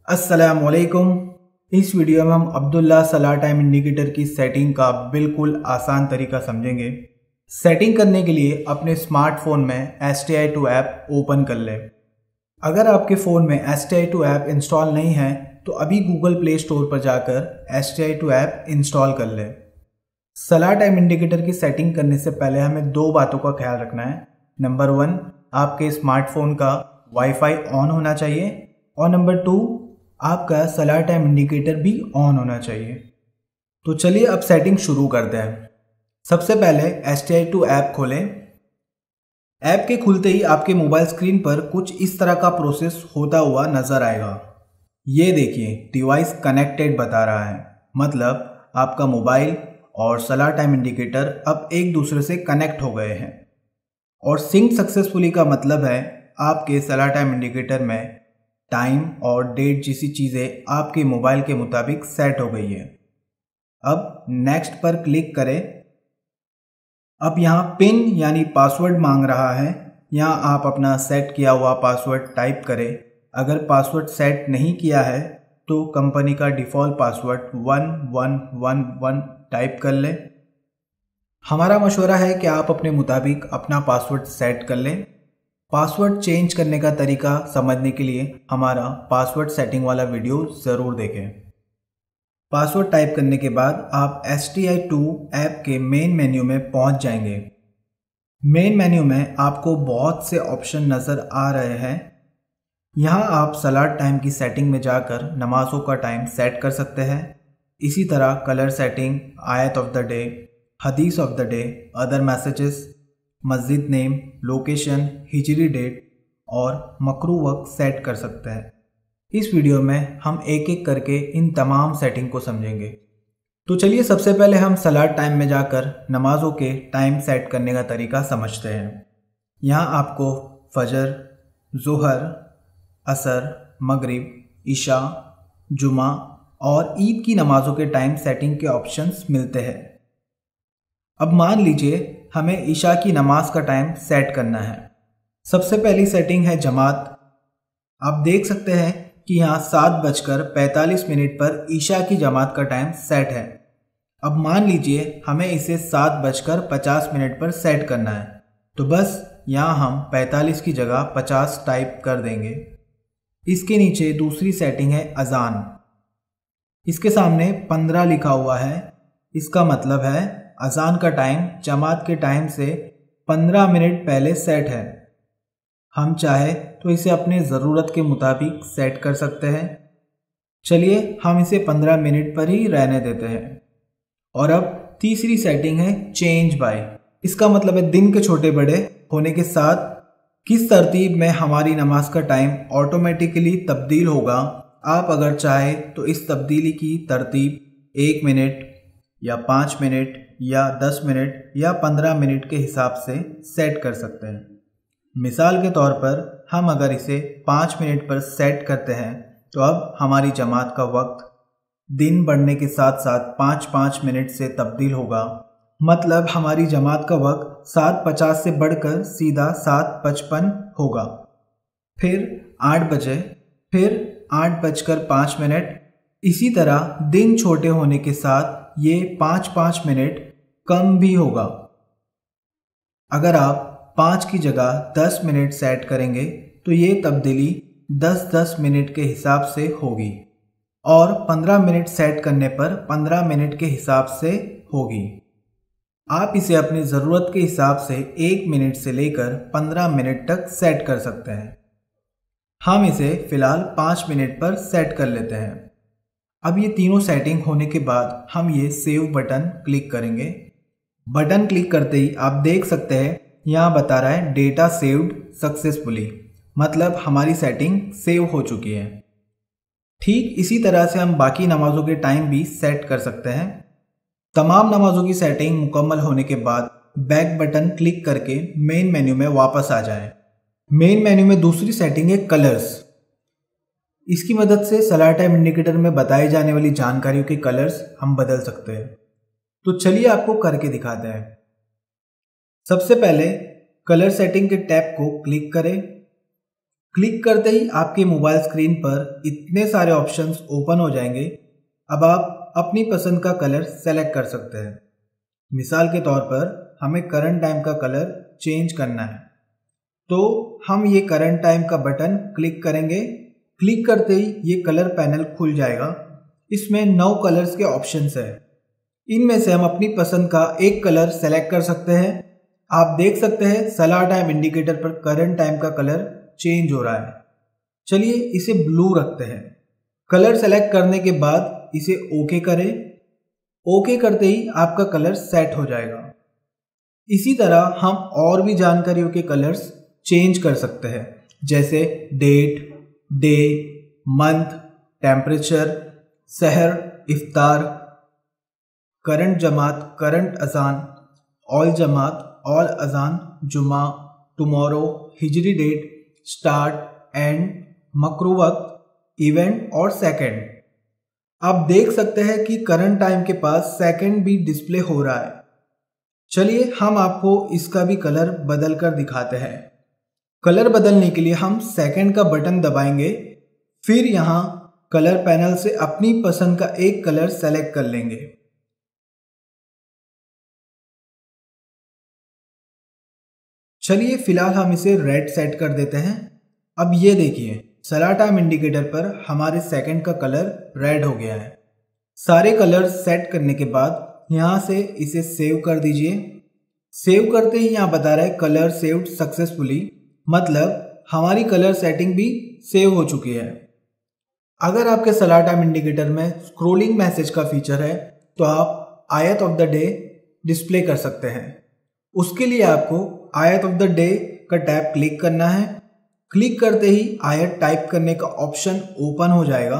अस्सलामुअलैकुम। इस वीडियो में हम अब्दुल्ला सलाह टाइम इंडिकेटर की सेटिंग का बिल्कुल आसान तरीका समझेंगे। सेटिंग करने के लिए अपने स्मार्टफोन में STI2 ऐप ओपन कर लें। अगर आपके फ़ोन में STI2 ऐप इंस्टॉल नहीं है तो अभी गूगल प्ले स्टोर पर जाकर STI2 ऐप इंस्टॉल कर लें। सलाह टाइम इंडिकेटर की सेटिंग करने से पहले हमें दो बातों का ख्याल रखना है। नंबर 1, आपके स्मार्टफोन का वाईफाई ऑन होना चाहिए और नंबर 2, आपका सलाह टाइम इंडिकेटर भी ऑन होना चाहिए। तो चलिए अब सेटिंग शुरू करते हैं। सबसे पहले STI2 ऐप खोलें। ऐप के खुलते ही आपके मोबाइल स्क्रीन पर कुछ इस तरह का प्रोसेस होता हुआ नजर आएगा। ये देखिए, डिवाइस कनेक्टेड बता रहा है, मतलब आपका मोबाइल और सलाह टाइम इंडिकेटर अब एक दूसरे से कनेक्ट हो गए हैं। और सिंक सक्सेसफुली का मतलब है आपके सलाह टाइम इंडिकेटर में टाइम और डेट जैसी चीज़ें आपके मोबाइल के मुताबिक सेट हो गई है। अब नेक्स्ट पर क्लिक करें। अब यहाँ पिन यानी पासवर्ड मांग रहा है। यहाँ आप अपना सेट किया हुआ पासवर्ड टाइप करें। अगर पासवर्ड सेट नहीं किया है तो कंपनी का डिफ़ॉल्ट पासवर्ड 1111 टाइप कर लें। हमारा मशवरा है कि आप अपने मुताबिक अपना पासवर्ड सेट कर लें। पासवर्ड चेंज करने का तरीका समझने के लिए हमारा पासवर्ड सेटिंग वाला वीडियो ज़रूर देखें। पासवर्ड टाइप करने के बाद आप STI2 ऐप के मेन मेन्यू में पहुंच जाएंगे। मेन मेन्यू में आपको बहुत से ऑप्शन नज़र आ रहे हैं। यहां आप सलाह टाइम की सेटिंग में जाकर नमाज़ों का टाइम सेट कर सकते हैं। इसी तरह कलर सेटिंग, आयत ऑफ द डे, हदीस of the day, other messages, मस्जिद नेम, लोकेशन, हिजरी डेट और मकरू वक्त सेट कर सकते हैं। इस वीडियो में हम एक एक करके इन तमाम सेटिंग को समझेंगे। तो चलिए सबसे पहले हम सलाह टाइम में जाकर नमाज़ों के टाइम सेट करने का तरीका समझते हैं। यहाँ आपको फजर, ज़ोहर, असर, मगरिब, इशा, जुमा और ईद की नमाज़ों के टाइम सेटिंग के ऑप्शंस मिलते हैं। अब मान लीजिए हमें ईशा की नमाज का टाइम सेट करना है। सबसे पहली सेटिंग है जमात। आप देख सकते हैं कि यहाँ 7:45 पर ईशा की जमात का टाइम सेट है। अब मान लीजिए हमें इसे 7:50 पर सेट करना है, तो बस यहाँ हम 45 की जगह 50 टाइप कर देंगे। इसके नीचे दूसरी सेटिंग है अजान। इसके सामने 15 लिखा हुआ है। इसका मतलब है अजान का टाइम जमात के टाइम से 15 मिनट पहले सेट है। हम चाहे तो इसे अपने ज़रूरत के मुताबिक सेट कर सकते हैं। चलिए हम इसे 15 मिनट पर ही रहने देते हैं। और अब तीसरी सेटिंग है चेंज बाय। इसका मतलब है दिन के छोटे बड़े होने के साथ किस तरतीब में हमारी नमाज का टाइम ऑटोमेटिकली तब्दील होगा। आप अगर चाहे तो इस तब्दीली की तरतीब 1 मिनट या 5 मिनट या 10 मिनट या 15 मिनट के हिसाब से सेट कर सकते हैं। मिसाल के तौर पर हम अगर इसे 5 मिनट पर सेट करते हैं तो अब हमारी जमात का वक्त दिन बढ़ने के साथ साथ 5-5 मिनट से तब्दील होगा। मतलब हमारी जमात का वक्त 7:50 से बढ़कर सीधा 7:55 होगा। फिर 8 बजे, फिर 8:05। इसी तरह दिन छोटे होने के साथ ये 5-5 मिनट कम भी होगा। अगर आप 5 की जगह 10 मिनट सेट करेंगे तो ये तब्दीली 10-10 मिनट के हिसाब से होगी और 15 मिनट सेट करने पर 15 मिनट के हिसाब से होगी। आप इसे अपनी ज़रूरत के हिसाब से 1 मिनट से लेकर 15 मिनट तक सेट कर सकते हैं। हम इसे फ़िलहाल 5 मिनट पर सेट कर लेते हैं। अब ये तीनों सेटिंग होने के बाद हम ये सेव बटन क्लिक करेंगे। बटन क्लिक करते ही आप देख सकते हैं यहाँ बता रहा है डेटा सेव्ड सक्सेसफुली, मतलब हमारी सेटिंग सेव हो चुकी है। ठीक इसी तरह से हम बाकी नमाज़ों के टाइम भी सेट कर सकते हैं। तमाम नमाज़ों की सेटिंग मुकम्मल होने के बाद बैक बटन क्लिक करके मेन मेन्यू में वापस आ जाएं। मेन मेन्यू में दूसरी सेटिंग है कलर्स। इसकी मदद से सलाह टाइम इंडिकेटर में बताई जाने वाली जानकारियों के कलर्स हम बदल सकते हैं। तो चलिए आपको करके दिखाते हैं। सबसे पहले कलर सेटिंग के टैब को क्लिक करें। क्लिक करते ही आपके मोबाइल स्क्रीन पर इतने सारे ऑप्शंस ओपन हो जाएंगे। अब आप अपनी पसंद का कलर सेलेक्ट कर सकते हैं। मिसाल के तौर पर हमें करंट टाइम का कलर चेंज करना है, तो हम ये करंट टाइम का बटन क्लिक करेंगे। क्लिक करते ही ये कलर पैनल खुल जाएगा। इसमें 9 कलर्स के ऑप्शंस है। इनमें से हम अपनी पसंद का एक कलर सेलेक्ट कर सकते हैं। आप देख सकते हैं सलाह टाइम इंडिकेटर पर करंट टाइम का कलर चेंज हो रहा है। चलिए इसे ब्लू रखते हैं। कलर सेलेक्ट करने के बाद इसे ओके करें। ओके करते ही आपका कलर सेट हो जाएगा। इसी तरह हम और भी जानकारियों के कलर्स चेंज कर सकते हैं, जैसे डेट, डे, मंथ, टेम्परेचर, सहर, इफ्तार, करंट जमात, करंट अजान, ऑल जमात, ऑल अजान, जुमा, टुमारो, हिजरी डेट, स्टार्ट, एंड, मकरू वक्त, इवेंट और सेकंड। आप देख सकते हैं कि करंट टाइम के पास सेकंड भी डिस्प्ले हो रहा है। चलिए हम आपको इसका भी कलर बदल कर दिखाते हैं। कलर बदलने के लिए हम सेकंड का बटन दबाएंगे, फिर यहाँ कलर पैनल से अपनी पसंद का एक कलर सेलेक्ट कर लेंगे। चलिए फिलहाल हम इसे रेड सेट कर देते हैं। अब ये देखिए सलाह टाइम इंडिकेटर पर हमारे सेकंड का कलर रेड हो गया है। सारे कलर सेट करने के बाद यहाँ से इसे सेव कर दीजिए। सेव करते ही यहाँ बता रहा है कलर सेव्ड सक्सेसफुली, मतलब हमारी कलर सेटिंग भी सेव हो चुकी है। अगर आपके सलाह टाइम इंडिकेटर में स्क्रोलिंग मैसेज का फीचर है तो आप आयत ऑफ द डे डिस्प्ले कर सकते हैं। उसके लिए आपको आयत ऑफ द डे का टैब क्लिक करना है। क्लिक करते ही आयत टाइप करने का ऑप्शन ओपन हो जाएगा।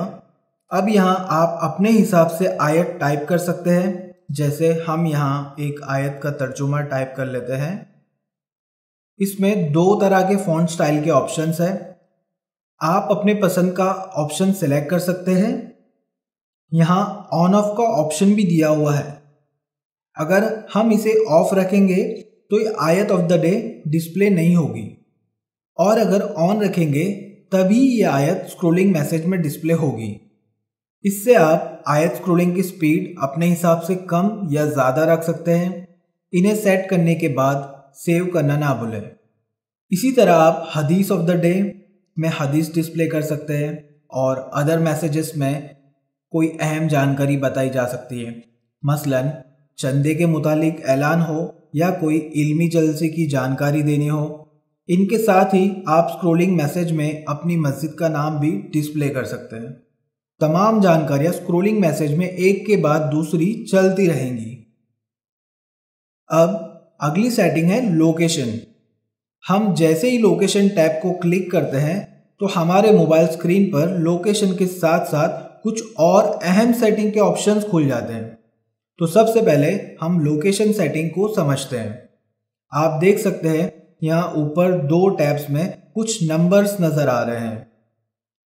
अब यहाँ आप अपने हिसाब से आयत टाइप कर सकते हैं, जैसे हम यहाँ एक आयत का तर्जुमा टाइप कर लेते हैं। इसमें 2 तरह के फॉन्ट स्टाइल के ऑप्शंस हैं। आप अपने पसंद का ऑप्शन सेलेक्ट कर सकते हैं। यहाँ ऑन ऑफ का ऑप्शन भी दिया हुआ है। अगर हम इसे ऑफ रखेंगे तो ये आयत ऑफ द डे डिस्प्ले नहीं होगी, और अगर ऑन रखेंगे तभी ये आयत स्क्रोलिंग मैसेज में डिस्प्ले होगी। इससे आप आयत स्क्रोलिंग की स्पीड अपने हिसाब से कम या ज़्यादा रख सकते हैं। इन्हें सेट करने के बाद सेव करना ना भूलें। इसी तरह आप हदीस ऑफ द डे में हदीस डिस्प्ले कर सकते हैं, और अदर मैसेजेस में कोई अहम जानकारी बताई जा सकती है, मसलन चंदे के मुतालिक ऐलान हो या कोई इल्मी जलसे की जानकारी देनी हो। इनके साथ ही आप स्क्रोलिंग मैसेज में अपनी मस्जिद का नाम भी डिस्प्ले कर सकते हैं। तमाम जानकारियां स्क्रोलिंग मैसेज में एक के बाद दूसरी चलती रहेंगी। अब अगली सेटिंग है लोकेशन। हम जैसे ही लोकेशन टैब को क्लिक करते हैं तो हमारे मोबाइल स्क्रीन पर लोकेशन के साथ साथ कुछ और अहम सेटिंग के ऑप्शंस खुल जाते हैं। तो सबसे पहले हम लोकेशन सेटिंग को समझते हैं। आप देख सकते हैं यहाँ ऊपर 2 टैब्स में कुछ नंबर्स नज़र आ रहे हैं।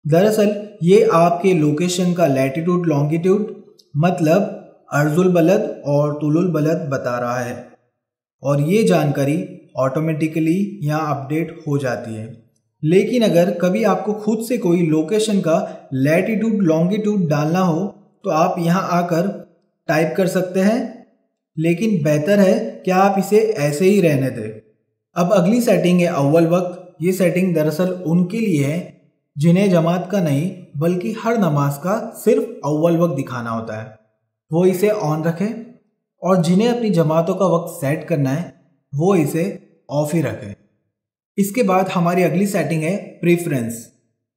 दरअसल ये आपके लोकेशन का लैटिट्यूड लॉन्गिट्यूड, मतलब अर्जुल बलद और तुलुल बलद बता रहा है, और ये जानकारी ऑटोमेटिकली यहाँ अपडेट हो जाती है। लेकिन अगर कभी आपको खुद से कोई लोकेशन का लैटिट्यूड लॉन्गिट्यूड डालना हो तो आप यहाँ आकर टाइप कर सकते हैं, लेकिन बेहतर है कि आप इसे ऐसे ही रहने दें। अब अगली सेटिंग है अव्वल वक्त। ये सेटिंग दरअसल उनके लिए है जिन्हें जमात का नहीं बल्कि हर नमाज का सिर्फ अव्वल वक्त दिखाना होता है, वो इसे ऑन रखें, और जिन्हें अपनी जमातों का वक्त सेट करना है वो इसे ऑफ ही रखें। इसके बाद हमारी अगली सेटिंग है प्रेफरेंस।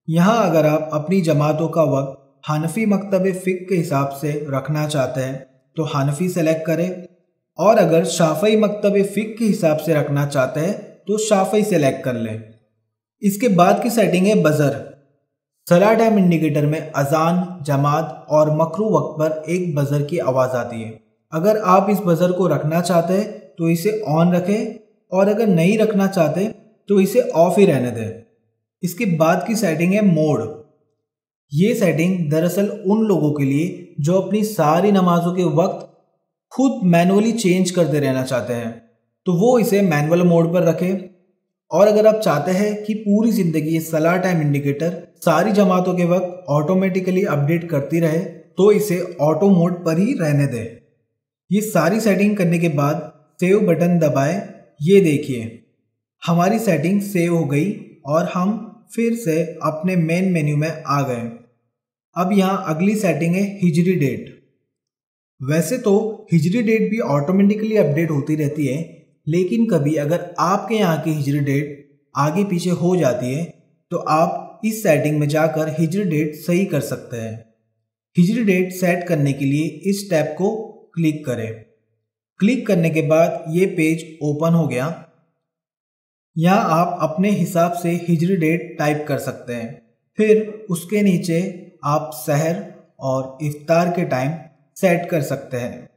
यहाँ अगर आप अपनी जमातों का वक्त हनफी मकतब फ़िक़्ह के हिसाब से रखना चाहते हैं तो हनफी सेलेक्ट करें, और अगर शाफ़ई मकतब फ़िक़्ह के हिसाब से रखना चाहते हैं तो शाफ़ई सेलेक्ट कर लें। इसके बाद की सेटिंग है बज़र। सलाह टाइम इंडिकेटर में अजान, जमात और मकरू वक्त पर एक बज़र की आवाज़ आती है। अगर आप इस बज़र को रखना चाहते हैं तो इसे ऑन रखें, और अगर नहीं रखना चाहते तो इसे ऑफ ही रहने दें। इसके बाद की सेटिंग है मोड। ये सेटिंग दरअसल उन लोगों के लिए जो अपनी सारी नमाजों के वक्त खुद मैनुअली चेंज करते रहना चाहते हैं, तो वो इसे मैनुअल मोड पर रखें। और अगर आप चाहते हैं कि पूरी ज़िंदगी ये सलाह टाइम इंडिकेटर सारी जमातों के वक्त ऑटोमेटिकली अपडेट करती रहे तो इसे ऑटो मोड पर ही रहने दें। ये सारी सेटिंग करने के बाद सेव बटन दबाएं। ये देखिए हमारी सेटिंग सेव हो गई और हम फिर से अपने मेन मेन्यू में आ गए। अब यहाँ अगली सेटिंग है हिजरी डेट। वैसे तो हिजरी डेट भी ऑटोमेटिकली अपडेट होती रहती है, लेकिन कभी अगर आपके यहाँ की हिजरी डेट आगे पीछे हो जाती है तो आप इस सेटिंग में जाकर हिजरी डेट सही कर सकते हैं। हिजरी डेट सेट करने के लिए इस टैब को क्लिक करें। क्लिक करने के बाद ये पेज ओपन हो गया। यहाँ आप अपने हिसाब से हिजरी डेट टाइप कर सकते हैं। फिर उसके नीचे आप सहर और इफ्तार के टाइम सेट कर सकते हैं।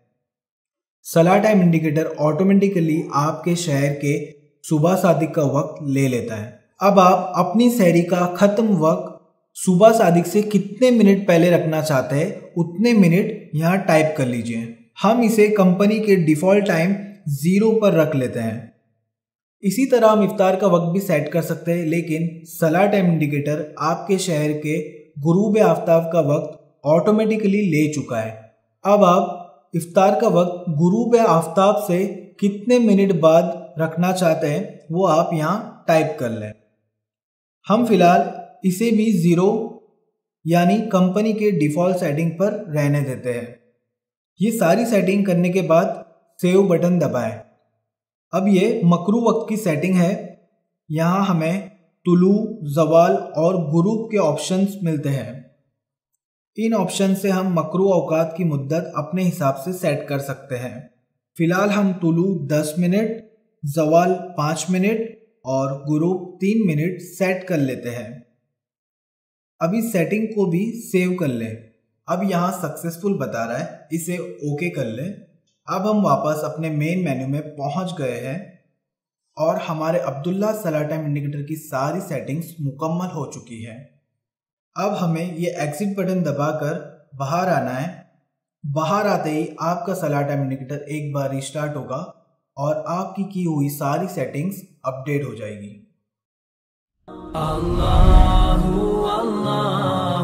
सलाह टाइम इंडिकेटर ऑटोमेटिकली आपके शहर के सुबह सादिक का वक्त ले लेता है। अब आप अपनी सहरी का ख़त्म वक्त सुबह सादिक से कितने मिनट पहले रखना चाहते हैं उतने मिनट यहाँ टाइप कर लीजिए। हम इसे कंपनी के डिफ़ॉल्ट टाइम 0 पर रख लेते हैं। इसी तरह हम इफ्तार का वक्त भी सेट कर सकते हैं, लेकिन सलाह टाइम इंडिकेटर आपके शहर के गुरूब आफ्ताब का वक्त ऑटोमेटिकली ले चुका है। अब आप इफ्तार का वक्त गुरूब आफ्ताब से कितने मिनट बाद रखना चाहते हैं वो आप यहाँ टाइप कर लें। हम फिलहाल इसे भी 0 यानी कंपनी के डिफ़ॉल्ट सेटिंग पर रहने देते हैं। ये सारी सेटिंग करने के बाद सेव बटन दबाएं। अब ये मकरू वक्त की सेटिंग है। यहाँ हमें तुलू, ज़वाल और गुरूब के ऑप्शंस मिलते हैं। इन ऑप्शन से हम मकरू औकात की मुद्दत अपने हिसाब से सेट कर सकते हैं। फ़िलहाल हम तुलू 10 मिनट, ज़वाल 5 मिनट और गुरूब 3 मिनट सेट कर लेते हैं। अब इस सेटिंग को भी सेव कर लें। अब यहाँ सक्सेसफुल बता रहा है, इसे ओके कर लें। अब हम वापस अपने मेन मेन्यू में पहुँच गए हैं और हमारे अब्दुल्ला सलाह टाइम इंडिकेटर की सारी सेटिंग्स मुकम्मल हो चुकी है। अब हमें ये एग्जिट बटन दबाकर बाहर आना है। बाहर आते ही आपका सलाह टाइम इंडिकेटर एक बार रिस्टार्ट होगा और आपकी की हुई सारी सेटिंग्स अपडेट हो जाएगी। अल्लाहु अल्लाह।